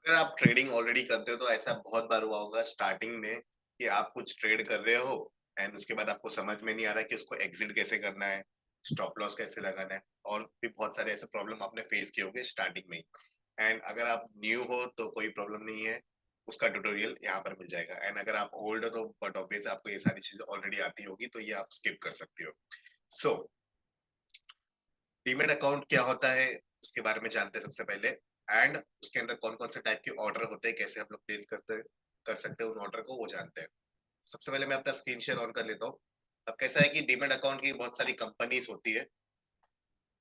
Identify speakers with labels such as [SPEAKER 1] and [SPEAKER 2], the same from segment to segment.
[SPEAKER 1] अगर आप trading already करते हो तो ऐसा बहुत बार हुआ होगा स्टार्टिंग में कि आप कुछ ट्रेड कर रहे हो एंड उसके बाद आपको समझ में नहीं आ रहा कि उसको एग्जिट कैसे करना है, स्टॉप लॉस कैसे लगाना है और भी बहुत सारे ऐसे प्रॉब्लम आपने फेस किए होंगे स्टार्टिंग में ही। एंड अगर आप न्यू हो तो कोई प्रॉब्लम नहीं है, उसका ट्यूटोरियल यहाँ पर मिल जाएगा। एंड अगर आप ओल्ड हो तो बट ऑब्वियस आपको ये सारी चीजें ऑलरेडी आती होगी तो ये आप स्किप कर सकते हो। सो डीमैट अकाउंट क्या होता है उसके बारे में जानते हैं सबसे पहले। एंड उसके अंदर कौन कौन से टाइप के ऑर्डर होते हैं, कैसे हम लोग प्लेस कर सकते हैं उन ऑर्डर को, वो जानते हैं। सबसे पहले मैं अपना स्क्रीन शेयर ऑन कर लेता हूँ। अब कैसा है कि डीमैट अकाउंट की बहुत सारी कंपनीज होती है,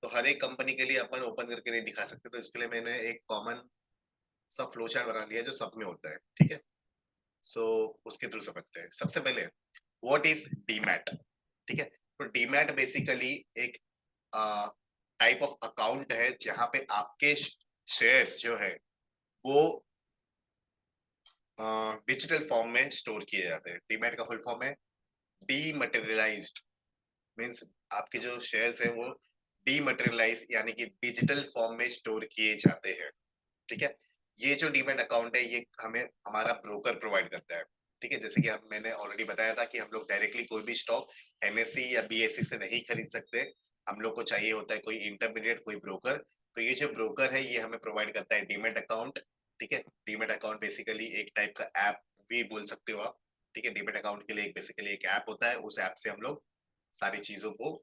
[SPEAKER 1] तो हर एक कंपनी के लिए अपन ओपन करके नहीं दिखा सकते, तो इसके लिए मैंने एक कॉमन सा फ्लो चार्ट बना लिया है जो सब में होता है, ठीक है। सो उसके थ्रू समझते हैं। सबसे पहले व्हाट इज डीमैट, ठीक है। तो डीमैट बेसिकली एक टाइप ऑफ अकाउंट है जहां पे आपके शेयर्स जो है वो डिजिटल फॉर्म में स्टोर किए जाते हैं। डीमैट का फुल फॉर्म है डीमटेरियलाइज्ड, मींस आपके जो शेयर्स है वो डीमटेरियलाइज यानी कि डिजिटल फॉर्म में स्टोर किए जाते हैं, ठीक है। ये जो डीमैट अकाउंट है ये हमें हमारा ब्रोकर प्रोवाइड करता है, ठीक है। जैसे कि हम मैंने ऑलरेडी बताया था कि हम लोग डायरेक्टली कोई भी स्टॉक एनएससी या बीएससी से नहीं खरीद सकते। हम लोग को चाहिए होता है कोई इंटरमीडिएट, कोई ब्रोकर। तो ये जो ब्रोकर है ये हमें प्रोवाइड करता है डीमैट अकाउंट, ठीक है। डीमैट अकाउंट बेसिकली एक टाइप का ऐप भी बोल सकते हो आप, ठीक है। डीमैट अकाउंट के लिए बेसिकली एक ऐप होता है, उस ऐप से हम लोग सारी चीजों को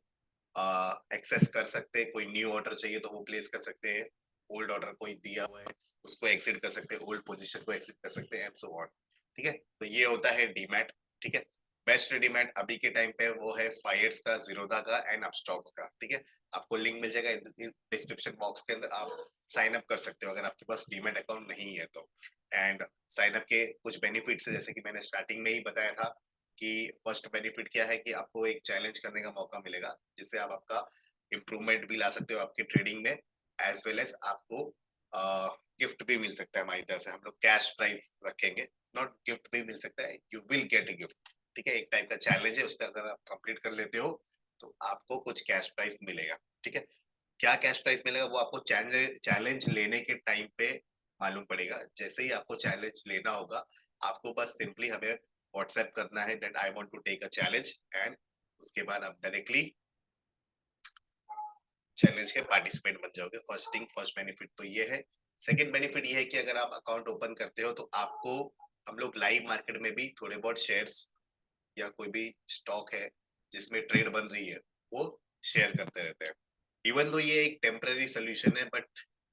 [SPEAKER 1] एक्सेस कर सकते हैं। कोई न्यू ऑर्डर चाहिए तो वो प्लेस कर सकते हैं, ओल्ड ऑर्डर कोई दिया हुआ है उसको एक्सिट कर सकते हैं, ओल्ड पोजीशन को एक्सिट कर सकते हैं एंड सो ऑन, ठीक है। तो ये होता है डीमैट, ठीक है। बेस्ट डीमैट अभी के टाइम पे वो है फायर्स का, जीरोधा का एंड अपस्टॉक्स का, ठीक है। आपको लिंक मिल जाएगा डिस्क्रिप्शन बॉक्स के अंदर, आप साइन अप कर सकते हो अगर आपके पास डीमैट अकाउंट नहीं है तो। एंड साइन अप के कुछ बेनिफिट्स है, जैसे कि मैंने स्टार्टिंग में ही बताया था कि फर्स्ट बेनिफिट क्या है कि आपको एक चैलेंज करने का मौका मिलेगा जिससे आप आपका इम्प्रूवमेंट भी ला सकते हो आपकी ट्रेडिंग में, एज वेल एज आपको गिफ्ट भी मिल सकता है हमारी तरफ से। हम लोग कैश प्राइस रखेंगे, नॉट गिफ्ट भी मिल सकता है, you will get a gift, ठीक है। एक टाइप का चैलेंज है, उसका अगर आप कंप्लीट कर लेते हो तो आपको कुछ कैश प्राइस मिलेगा, ठीक है। क्या कैश प्राइस मिलेगा वो आपको चैलेंज लेने के टाइम पे मालूम पड़ेगा। जैसे ही आपको चैलेंज लेना होगा आपको बस सिंपली हमें व्हाट्सएप करना है that I want to take a challenge, and उसके बाद आप डायरेक्टली चैलेंज के पार्टिसिपेंट बन जाओगे। फर्स्ट थिंग, फर्स्ट बेनिफिट तो ये है। सेकंड बेनिफिट ये है कि अगर आप अकाउंट ओपन करते हो तो आपको हम लोग लाइव मार्केट में भी थोड़े बहुत शेयर्स या कोई भी स्टॉक है जिसमें ट्रेड बन रही है वो शेयर करते रहते हैं। इवन दो ये एक टेम्पररी सोल्यूशन है, बट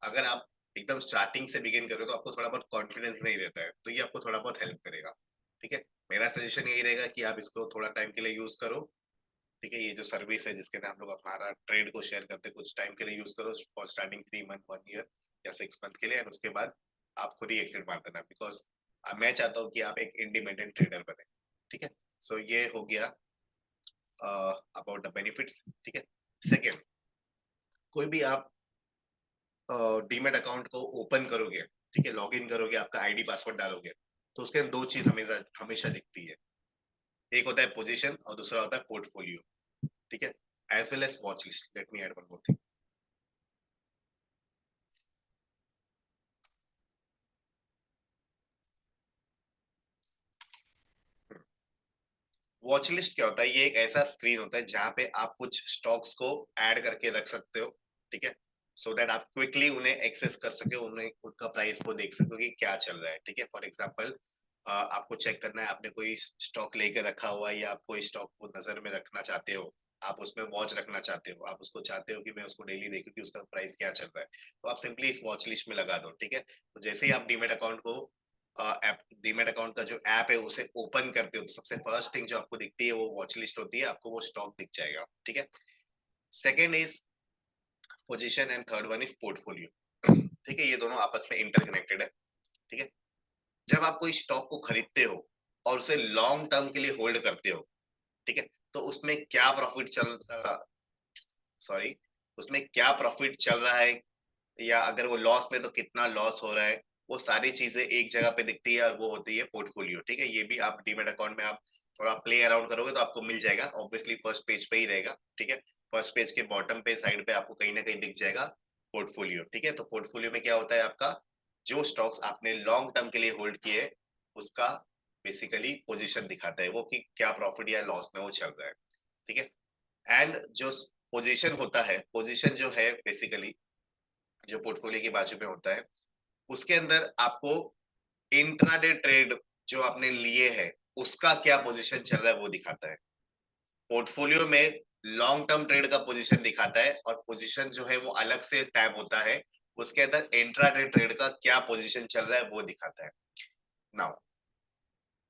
[SPEAKER 1] अगर आप एकदम स्टार्टिंग से बिगिन कर रहे हो तो आपको थोड़ा बहुत कॉन्फिडेंस नहीं रहता है, तो ये आपको थोड़ा बहुत हेल्प करेगा, ठीक है। मेरा सजेशन यही रहेगा कि आप इसको थोड़ा टाइम के लिए यूज करो, ठीक है। ये जो सर्विस है जिसके अंदर हम लोग हमारा ट्रेड को शेयर करते हैं कुछ टाइम के लिए यूज करो, फॉर स्टार्टिंग 3 मंथ, 1 ईयर या 6 मंथ के लिए, और उसके बाद आप खुद ही एक्सिट मार देना, बिकॉज मैं चाहता हूँ कि आप एक इंडिपेंडेंट ट्रेडर बने, ठीक है। सो ये हो गया अबाउट द बेनिफिट्स, ठीक है। सेकेंड, कोई भी आप डीमेट अकाउंट को ओपन करोगे, ठीक है, लॉग इन करोगे, आपका आईडी पासवर्ड डालोगे, तो उसके अंदर दो चीज हमेशा हमेशा दिखती है। एक होता है पोजीशन और दूसरा होता है पोर्टफोलियो, ठीक है, as well as watch list. Let me add one more thing. Watch list क्या होता है? ये एक ऐसा स्क्रीन होता है जहां पे आप कुछ स्टॉक्स को ऐड करके रख सकते हो, ठीक है, सो दैट आप क्विकली उन्हें एक्सेस कर सके, उन्हें उनका प्राइस को देख सको कि क्या चल रहा है, ठीक है। फॉर एग्जांपल आपको चेक करना है, आपने कोई स्टॉक लेके रखा हुआ है या आप कोई स्टॉक को नजर में रखना चाहते हो, आप उसमें वॉच रखना चाहते हो, आप उसको चाहते हो कि मैं उसको डेली देखूं कि उसका प्राइस क्या चल रहा है, तो आप सिंपली इस वॉच लिस्ट में लगा दो, ठीक है। तो जैसे ही आप डीमेट अकाउंट को ऐप डीमेट अकाउंट का जो ऐप है उसे ओपन करते हो तो सबसे फर्स्ट थिंग जो आपको दिखती है वो वॉच लिस्ट होती है, आपको वो स्टॉक दिख जाएगा, ठीक है। Second is position and third one is portfolio, ठीक है। ये दोनों आपस में इंटरकनेक्टेड है, ठीक है। जब आप कोई स्टॉक को खरीदते हो और उसे लॉन्ग टर्म के लिए होल्ड करते हो, ठीक है, तो उसमें क्या प्रॉफिट चल सॉरी उसमें क्या प्रॉफिट चल रहा है, या अगर वो लॉस में तो कितना लॉस हो रहा है, वो सारी चीजें एक जगह पे दिखती है और वो होती है पोर्टफोलियो, ठीक है। ये भी आप डीमेट अकाउंट में आप थोड़ा प्ले अराउंड करोगे तो आपको मिल जाएगा, ऑब्वियसली फर्स्ट पेज पे ही रहेगा, ठीक है। फर्स्ट पेज के बॉटम पे साइड पे आपको कहीं ना कहीं दिख जाएगा पोर्टफोलियो, ठीक है। तो पोर्टफोलियो में क्या होता है आपका जो स्टॉक्स आपने लॉन्ग टर्म के लिए होल्ड किए उसका बेसिकली पोजीशन दिखाता है वो कि क्या प्रॉफिट या लॉस में वो चल रहा है, ठीक है। एंड जो पोजीशन होता है, पोजीशन जो है बेसिकली जो पोर्टफोलियो के बाजू में होता है, उसके अंदर आपको इंट्राडे ट्रेड जो आपने लिए है उसका क्या पोजीशन चल रहा है वो दिखाता है। पोर्टफोलियो में लॉन्ग टर्म ट्रेड का पोजीशन दिखाता है और पोजीशन जो है वो अलग से टैब होता है, उसके अंदर इंट्राडे ट्रेड का क्या पोजीशन चल रहा है वो दिखाता है। नाउ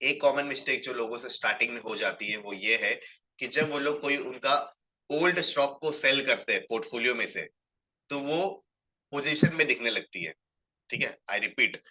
[SPEAKER 1] एक कॉमन मिस्टेक जो लोगों से स्टार्टिंग में हो जाती है वो ये है कि जब वो लोग कोई उनका ओल्ड स्टॉक को सेल करते हैं पोर्टफोलियो में से, तो वो पोजीशन में दिखने लगती है, ठीक है। आई रिपीट,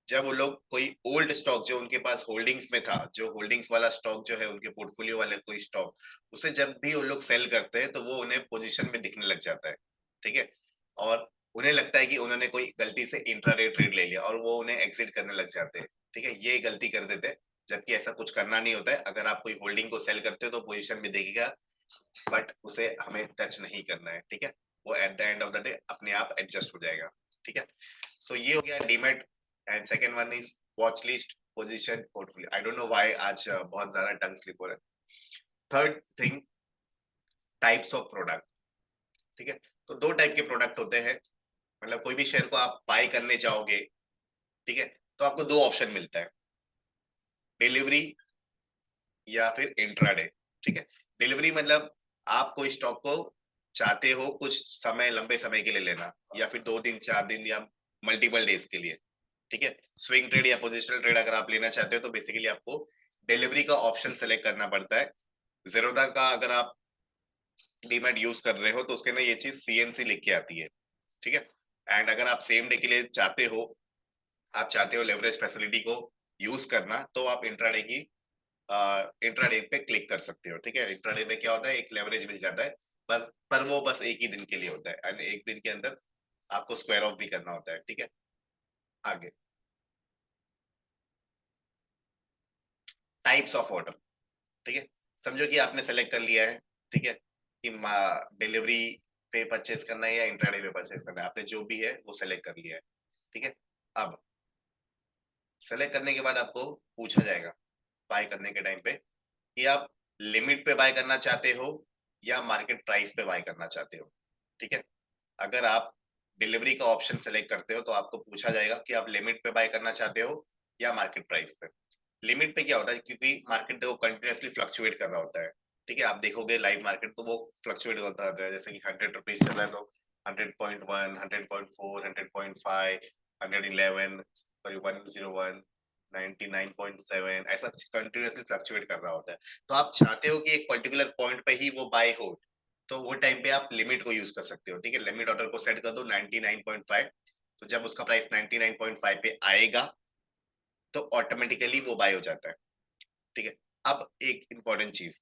[SPEAKER 1] जब वो लोग कोई ओल्ड स्टॉक जो उनके पास होल्डिंग्स में था, जो होल्डिंग्स वाला स्टॉक जो है उनके पोर्टफोलियो वाले कोई स्टॉक, उसे जब भी वो लोग सेल करते हैं तो वो उन्हें पोजीशन में दिखने लग जाता है, ठीक है। और उन्हें लगता है कि उन्होंने कोई गलती से इंट्राडे ट्रेड ले लिया और वो उन्हें एग्जिट करने लग जाते हैं, ठीक है। ये गलती कर देते हैं, जबकि ऐसा कुछ करना नहीं होता है। अगर आप कोई होल्डिंग को सेल करते हो तो पोजीशन में दिखेगा, बट उसे हमें टच नहीं करना है, ठीक है। वो at the end of the day अपने आप एडजस्ट हो जाएगा, ठीक है। सो ये हो गया demat. And second one is watch list, position, portfolio. I don't know why आज बहुत ज्यादा टंग स्लिप हो रहा है। Third thing, types of product, ठीक है। तो दो टाइप के प्रोडक्ट होते हैं, मतलब कोई भी शेयर को आप बाय करने जाओगे, ठीक है, तो आपको दो ऑप्शन मिलता है, डिलीवरी या फिर इंट्राडे, ठीक है। डिलीवरी मतलब आप कोई स्टॉक को चाहते हो कुछ समय, लंबे समय के लिए लेना, या फिर 2 दिन 4 दिन या मल्टीपल डेज के लिए, ठीक है। स्विंग ट्रेड या पोजिशनल ट्रेड अगर आप लेना चाहते हो तो बेसिकली आपको डिलीवरी का ऑप्शन सेलेक्ट करना पड़ता है। जेरोधा का अगर आप डीमैट यूज कर रहे हो तो उसके अंदर ये चीज सीएनसी लिख के आती है, ठीक है। एंड अगर आप सेम डे के लिए चाहते हो, आप चाहते हो लेवरेज फैसिलिटी को यूज करना, तो आप इंट्राडे की इंट्राडे पे क्लिक कर सकते हो, ठीक है। इंट्राडे में क्या होता है, एक लेवरेज मिल जाता है, बस पर वो बस एक ही दिन के लिए होता है एंड एक दिन के अंदर आपको स्क्वायर ऑफ भी करना होता है, ठीक है। आगे, टाइप्स ऑफ ऑर्डर, ठीक है। समझो कि आपने सेलेक्ट कर लिया है, ठीक है, कि डिलीवरी पे परचेज करना है या इंट्राडे पे परचेज करना है, आपने जो भी है वो सेलेक्ट कर लिया है, ठीक है। अब सेलेक्ट करने के बाद आपको पूछा जाएगा बाय करने के टाइम पे कि आप लिमिट पे बाय करना चाहते हो या मार्केट प्राइस पे बाय करना चाहते हो, ठीक है। अगर आप डिलीवरी का ऑप्शन सेलेक्ट करते हो तो आपको पूछा जाएगा कि आप लिमिट पे बाय करना चाहते हो या मार्केट प्राइस पे। लिमिट पे क्या होता है, क्योंकि मार्केट देखो कंटिन्यूअसली फ्लक्चुएट कर रहा होता है, ठीक है। आप देखोगे लाइव मार्केट तो वो फ्लक्चुएट होता है, जैसे कि 100 रुपीज चल रहा है तो 100.1, 100.4, 100.5, 111, सॉरी 101, 99.7, ऐसा कंटिन्यूअसली फ्लक्चुएट कर रहा होता है। तो आप चाहते हो कि एक पर्टिकुलर पॉइंट पे ही वो बाय हो, तो वो टाइम पे आप लिमिट को यूज कर सकते हो, ठीक है। लिमिट ऑर्डर को सेट कर दो 99.5, तो जब उसका प्राइस 99.5 पे आएगा तो ऑटोमेटिकली वो बाय हो जाता है, ठीक है। अब एक इंपॉर्टेंट चीज,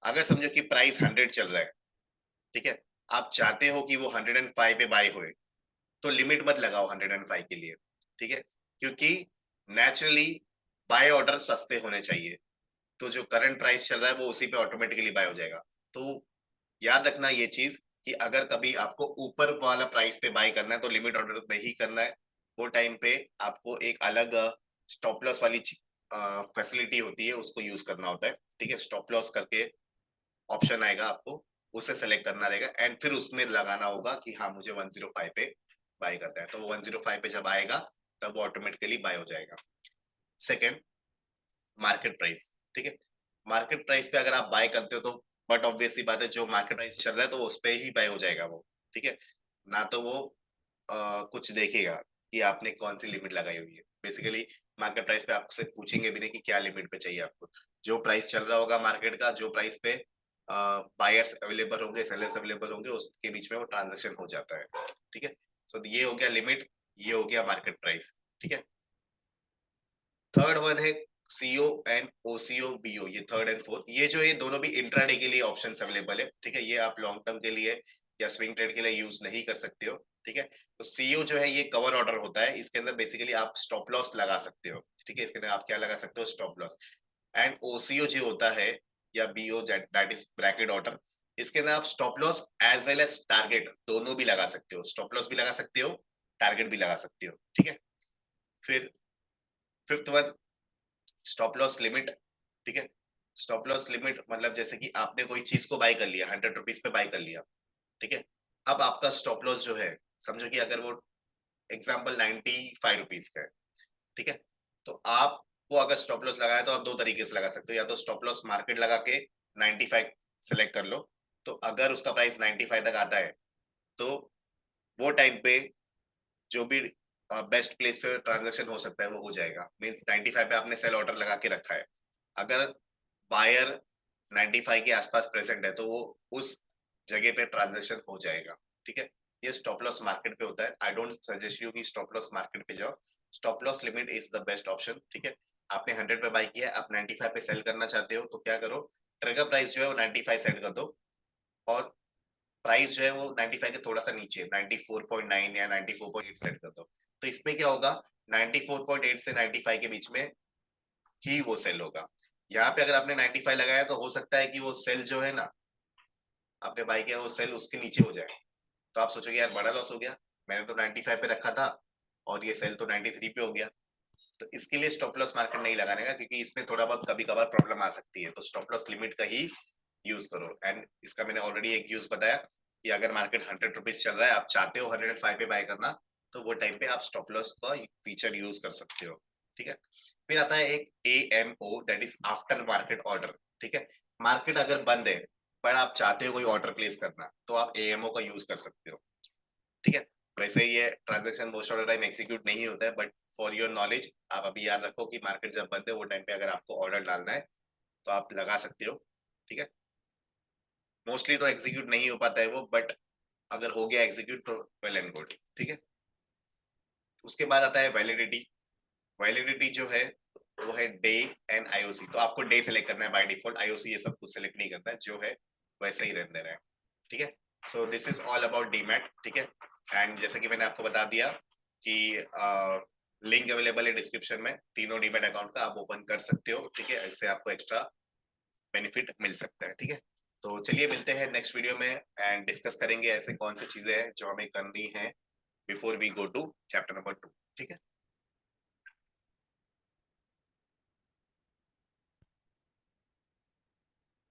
[SPEAKER 1] अगर समझो कि प्राइस 100 चल रहा है, ठीक है, आप चाहते हो कि वो 105 पे बाय होए, तो लिमिट मत लगाओ 105 के लिए, ठीक है, क्योंकि नेचुरली बाय ऑर्डर सस्ते होने चाहिए, तो जो करंट प्राइस चल रहा है वो उसी पे ऑटोमेटिकली बाय हो जाएगा। तो याद रखना ये चीज कि अगर कभी आपको ऊपर वाला प्राइस पे बाय करना है तो लिमिट ऑर्डर नहीं करना है, वो टाइम पे आपको एक अलग स्टॉप लॉस वाली फैसिलिटी होती है, उसको यूज करना होता है, ठीक है। स्टॉप लॉस करके ऑप्शन आएगा, आपको उसे सेलेक्ट करना रहेगा एंड फिर उसमें लगाना होगा कि हाँ मुझे 105 पे बाय करना है, तो वो 105 पे जब आएगा तब वो ऑटोमेटिकली बाय हो जाएगा। सेकेंड, मार्केट प्राइस, ठीक है। मार्केट प्राइस पे अगर आप बाय करते हो तो बट ऑब्वियस सी बात है, जो मार्केट प्राइस चल रहा है तो उस पे ही बाय हो जाएगा वो, ठीक है। ना तो वो कुछ देखेगा कि आपने कौन सी लिमिट लगाई हुई है। बेसिकली मार्केट प्राइस पे आपसे पूछेंगे भी नहीं कि क्या लिमिट पे चाहिए आपको, जो प्राइस चल रहा होगा मार्केट का, जो प्राइस पे बायर्स अवेलेबल होंगे, सेलर्स अवेलेबल होंगे, उसके बीच में वो ट्रांजेक्शन हो जाता है, ठीक है। सो ये हो गया लिमिट, ये हो गया मार्केट प्राइस, ठीक है। थर्ड वन है सीओ एंड ओसीओ बीओ, ये थर्ड एंड फोर्थ, ये जो ये दोनों भी इंट्राडे के लिए ऑप्शंस अवेलेबल है, ठीक है। ये आप लॉन्ग टर्म के लिए या स्विंग ट्रेड के लिए यूज नहीं कर सकते हो, ठीक है। तो सीओ जो है ये कवर ऑर्डर होता है, इसके अंदर बेसिकली आप स्टॉप लॉस लगा सकते हो, ठीक है। इसके अंदर आप क्या लगा सकते हो, स्टॉप लॉस। एंड ओसीओ जो होता है या BO, that is bracket order, इसके अंदर आप stop loss as well as target दोनों भी लगा सकते हो, स्टॉप लॉस भी लगा सकते हो, टारगेट भी लगा सकते हो, ठीक है। फिर fifth one, stop loss limit. ठीक है, स्टॉप लॉस लिमिट मतलब जैसे कि आपने कोई चीज को बाय कर लिया, 100 रुपीज पे बाय कर लिया। ठीक है, अब आपका स्टॉप लॉस जो है, समझो कि अगर वो एग्जाम्पल 95 रुपीज का है। ठीक है, तो आप वो अगर स्टॉप लॉस लगाया तो आप दो तरीके से लगा सकते हो, या तो स्टॉप लॉस मार्केट लगा के 95 सेलेक्ट कर लो, तो अगर उसका प्राइस 95 तक आता है तो वो टाइम पे जो भी बेस्ट प्लेस पे ट्रांजैक्शन हो सकता है वो हो जाएगा। मींस 95 पे आपने सेल ऑर्डर लगा के रखा है, अगर बायर 95 के आसपास प्रेजेंट है तो वो उस जगह पे ट्रांजैक्शन हो जाएगा। ठीक है, ये स्टॉप लॉस मार्केट पे होता है। आई डोंट सजेस्ट यू कि स्टॉप लॉस मार्केट पे जाओ, stop loss limit is the best option. ठीक है, आपने 100 पे बाई किया है, आप 95 पे सेल करना चाहते हो तो क्या करो, ट्रिगर प्राइस जो है वो 95 सेट कर दो, और प्राइस जो है वो 95 के थोड़ा सा नीचे 94.9 या 94.8 सेट कर दो। तो इसमें क्या होगा, 94.8 से 95 के बीच में ही वो सेल होगा। यहाँ पे अगर आपने 95 लगाया तो हो सकता है कि वो सेल जो है ना, आपने बाई किया वो सेल उसके नीचे हो जाए, तो आप सोचोगे यार बड़ा लॉस हो गया, मैंने तो 95 पे रखा था और ये सेल तो 93 पे हो गया। तो इसके लिए स्टॉप लॉस मार्केट नहीं लगाने का, क्योंकि इसमें थोड़ा बहुत कभी कभार प्रॉब्लम आ सकती है, तो स्टॉप लॉस लिमिट का ही यूज करो। एंड इसका मैंने ऑलरेडी एक यूज बताया कि अगर मार्केट 100 रुपीज चल रहा है, आप चाहते हो 105 पे बाय करना, तो वो टाइम पे आप स्टॉप लॉस का फीचर यूज कर सकते हो। ठीक है, फिर आता है एक AMO, that is after market order. ठीक है, मार्केट अगर बंद है पर आप चाहते हो कोई ऑर्डर प्लेस करना, तो आप AMO का यूज कर सकते हो। ठीक है, वैसे ये transaction most of the time execute नहीं होता है, बट फॉर योर नॉलेज आप अभी याद रखो कि मार्केट जब बंद है वो टाइम पे अगर आपको ऑर्डर डालना है तो आप लगा सकते हो। ठीक है, मोस्टली तो एग्जीक्यूट नहीं हो पाता है वो, बट अगर हो गया एग्जीक्यूट तो वेल एंड गुड। ठीक है, उसके बाद आता है वैलिडिटी। वैलिडिटी जो है वो है डे एंड IOC, तो आपको डे सेलेक्ट करना है बाय डिफॉल्ट, IOC ये सब कुछ सेलेक्ट नहीं करना है, जो है वैसे ही रहने देना है। ठीक है, so this is all about demat. ठीक है, एंड जैसे कि मैंने आपको बता दिया कि लिंक अवेलेबल है डिस्क्रिप्शन में, तीनों डीमैट अकाउंट का आप ओपन कर सकते हो। ठीक है, इससे आपको एक्स्ट्रा बेनिफिट मिल सकता है। ठीक है, तो चलिए मिलते हैं नेक्स्ट वीडियो में एंड डिस्कस करेंगे ऐसे कौन सी चीजें हैं जो हमें करनी है before we go to chapter number 2। ठीक है।